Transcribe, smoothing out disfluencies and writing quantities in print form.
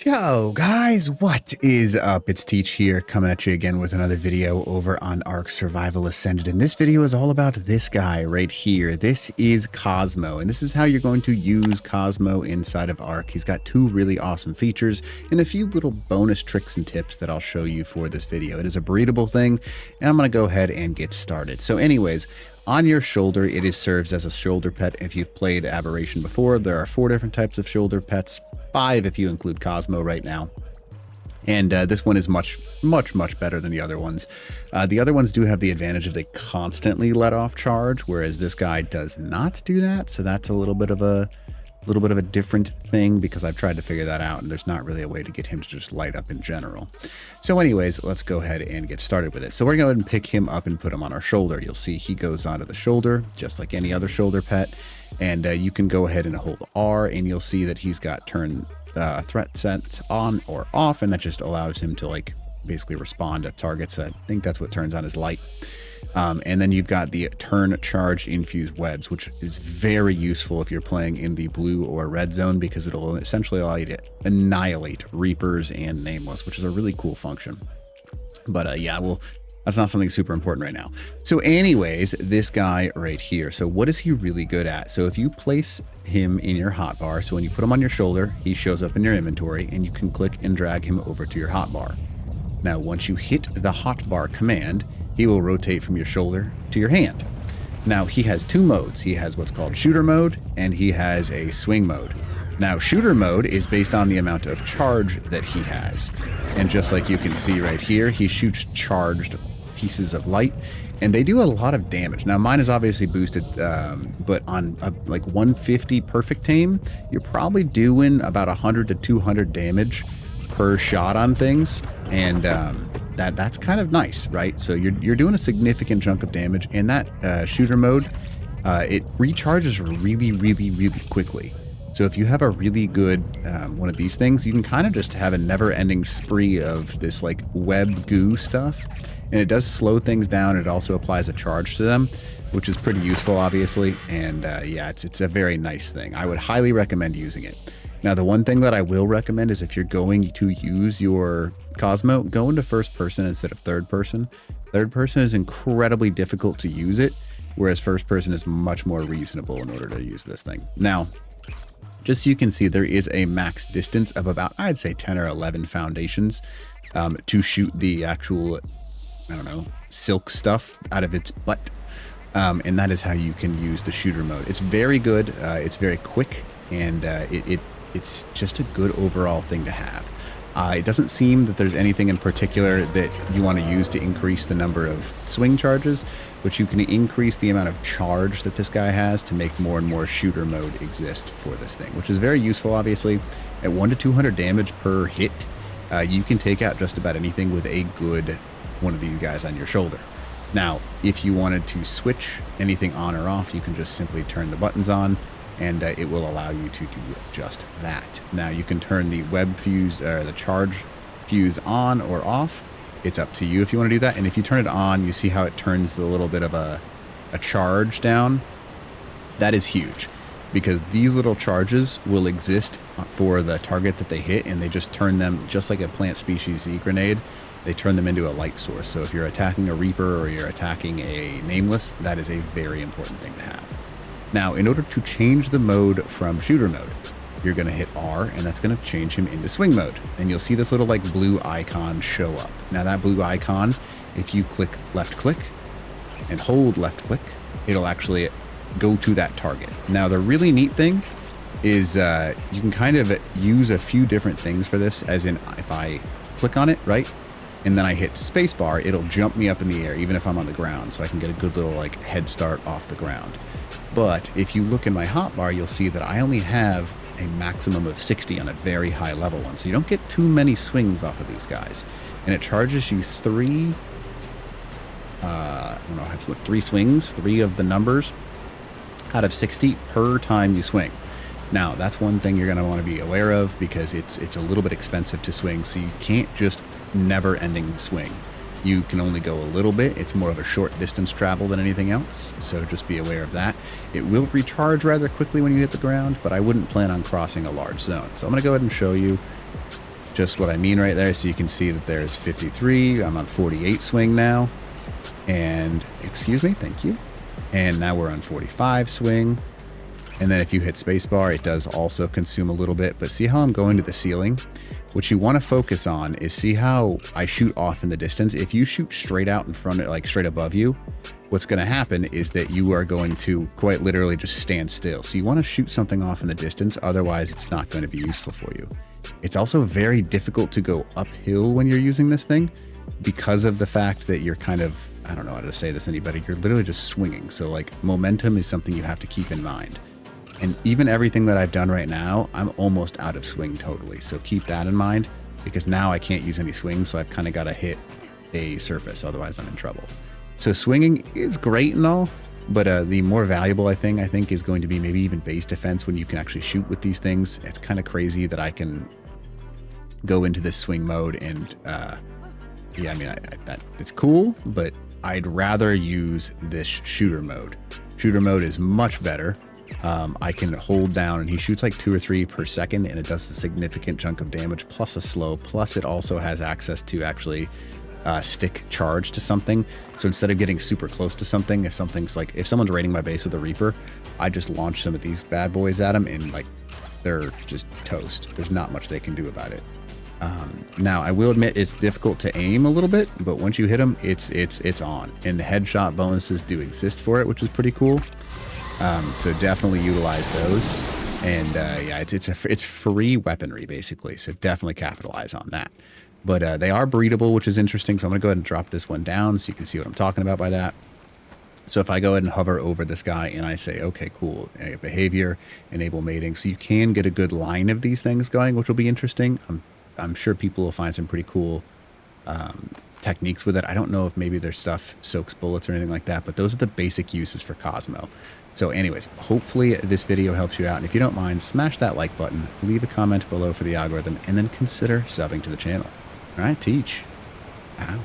Yo guys, what is up? It's Teach here, coming at you again with another video over on Ark Survival Ascended, and this video is all about this guy right here. This is Cosmo, and this is how you're going to use Cosmo inside of Ark. He's got two really awesome features and a few little bonus tricks and tips that I'll show you for this video. It is a breedable thing, and I'm going to go ahead and get started. So anyways, on your shoulder, it serves as a shoulder pet. If you've played Aberration before, there are 4 different types of shoulder pets. 5 if you include Cosmo right now. And this one is much better than the other ones. The other ones do have the advantage of they constantly let off charge, whereas this guy does not do that. So that's a little bit of a different thing, because I've tried to figure that out and there's not really a way to get him to just light up in general. So anyways, let's go ahead and get started with it. So we're going to go ahead and pick him up and put him on our shoulder. You'll see he goes onto the shoulder just like any other shoulder pet. And you can go ahead and hold R, and you'll see that he's got turn threat sense on or off, and that just allows him to like basically respond to targets. I think that's what turns on his light. And then you've got the turn charged infused webs, which is very useful if you're playing in the blue or red zone, because it'll essentially allow you to annihilate Reapers and Nameless, which is a really cool function. But yeah, that's not something super important right now. So anyways, this guy right here. So what is he really good at? So if you place him in your hotbar, so when you put him on your shoulder, he shows up in your inventory, and you can click and drag him over to your hotbar. Now, once you hit the hotbar command, he will rotate from your shoulder to your hand. Now, he has 2 modes. He has what's called shooter mode, and he has a swing mode. Now, shooter mode is based on the amount of charge that he has. And just like you can see right here, he shoots charged pieces of light, and they do a lot of damage. Now, mine is obviously boosted, but on like 150 perfect aim, you're probably doing about 100 to 200 damage per shot on things, and that's kind of nice, right? So you're doing a significant chunk of damage, and that shooter mode, it recharges really quickly. So if you have a really good one of these things, you can kind of just have a never-ending spree of this like web goo stuff, and it does slow things down. It also applies a charge to them, which is pretty useful, obviously. And yeah, it's a very nice thing. I would highly recommend using it. Now, the one thing that I will recommend is if you're going to use your Cosmo, go into first person instead of third person. Third person is incredibly difficult to use it, whereas first person is much more reasonable in order to use this thing. Now, just so you can see, there is a max distance of about, I'd say 10 or 11 foundations to shoot the actual, I don't know, silk stuff out of its butt. And that is how you can use the shooter mode. It's very good. It's very quick, and it's just a good overall thing to have. It doesn't seem that there's anything in particular that you want to use to increase the number of swing charges, but you can increase the amount of charge that this guy has to make more and more shooter mode exist for this thing, which is very useful. Obviously, at 1 to 200 damage per hit, you can take out just about anything with a good one of these guys on your shoulder. Now, if you wanted to switch anything on or off, you can just simply turn the buttons on, and it will allow you to do just that. Now, you can turn the web fuse or the charge fuse on or off. It's up to you if you want to do that. And if you turn it on, you see how it turns a little bit of a charge down. That is huge, because these little charges will exist for the target that they hit, and they just turn them, just like a plant species Z grenade, they turn them into a light source. So if you're attacking a Reaper or you're attacking a Nameless, that is a very important thing to have. Now, in order to change the mode from shooter mode, you're going to hit R, and that's going to change him into swing mode. And you'll see this little like blue icon show up. Now, that blue icon, if you click left click and hold left click, it'll actually go to that target. Now, the really neat thing is you can kind of use a few different things for this, as in if I click on it, right, and then I hit spacebar, it'll jump me up in the air, even if I'm on the ground, so I can get a good little like head start off the ground. But if you look in my hotbar, you'll see that I only have a maximum of 60 on a very high level one, so you don't get too many swings off of these guys. And it charges you 3 swings, 3 of the numbers out of 60 per time you swing. Now, that's one thing you're going to want to be aware of, because it's a little bit expensive to swing, so you can't just never-ending swing. You can only go a little bit. It's more of a short distance travel than anything else, so just be aware of that. It will recharge rather quickly when you hit the ground, but I wouldn't plan on crossing a large zone. So I'm going to go ahead and show you just what I mean right there. So you can see that there's 53. I'm on 48 swing now. And excuse me, thank you. And now we're on 45 swing. And then if you hit spacebar, it does also consume a little bit. But see how I'm going to the ceiling? What you want to focus on is see how I shoot off in the distance. If you shoot straight out in front of, like straight above you, what's going to happen is that you are going to quite literally just stand still. So you want to shoot something off in the distance. Otherwise, it's not going to be useful for you. It's also very difficult to go uphill when you're using this thing because of the fact that you're kind of, I don't know how to say this anybody, you're literally just swinging. So like momentum is something you have to keep in mind. And even everything that I've done right now, I'm almost out of swing totally. So keep that in mind because now I can't use any swing. So I've kind of got to hit a surface. Otherwise I'm in trouble. So swinging is great and all, but the more valuable I think is going to be maybe even base defense when you can actually shoot with these things. It's kind of crazy that I can go into this swing mode and yeah, I mean, that it's cool, but I'd rather use this shooter mode. Shooter mode is much better. I can hold down and he shoots like 2 or 3 per second and it does a significant chunk of damage plus a slow, plus it also has access to actually stick charge to something. So instead of getting super close to something, if someone's raiding my base with a Reaper, I just launch some of these bad boys at them and like they're just toast. There's not much they can do about it. Now I will admit it's difficult to aim a little bit, but once you hit them, it's on, and the headshot bonuses do exist for it, which is pretty cool. So definitely utilize those, and yeah, it's free weaponry basically. So definitely capitalize on that. But they are breedable, which is interesting. So I'm gonna go ahead and drop this one down so you can see what I'm talking about by that. So if I go ahead and hover over this guy and I say, okay, cool, behavior, enable mating, so you can get a good line of these things going, which will be interesting. I'm sure people will find some pretty cool techniques with it. I don't know if maybe their stuff soaks bullets or anything like that, but those are the basic uses for COSMO. So anyways, hopefully this video helps you out. And if you don't mind, smash that like button, leave a comment below for the algorithm, and then consider subbing to the channel. All right, Teach. Out.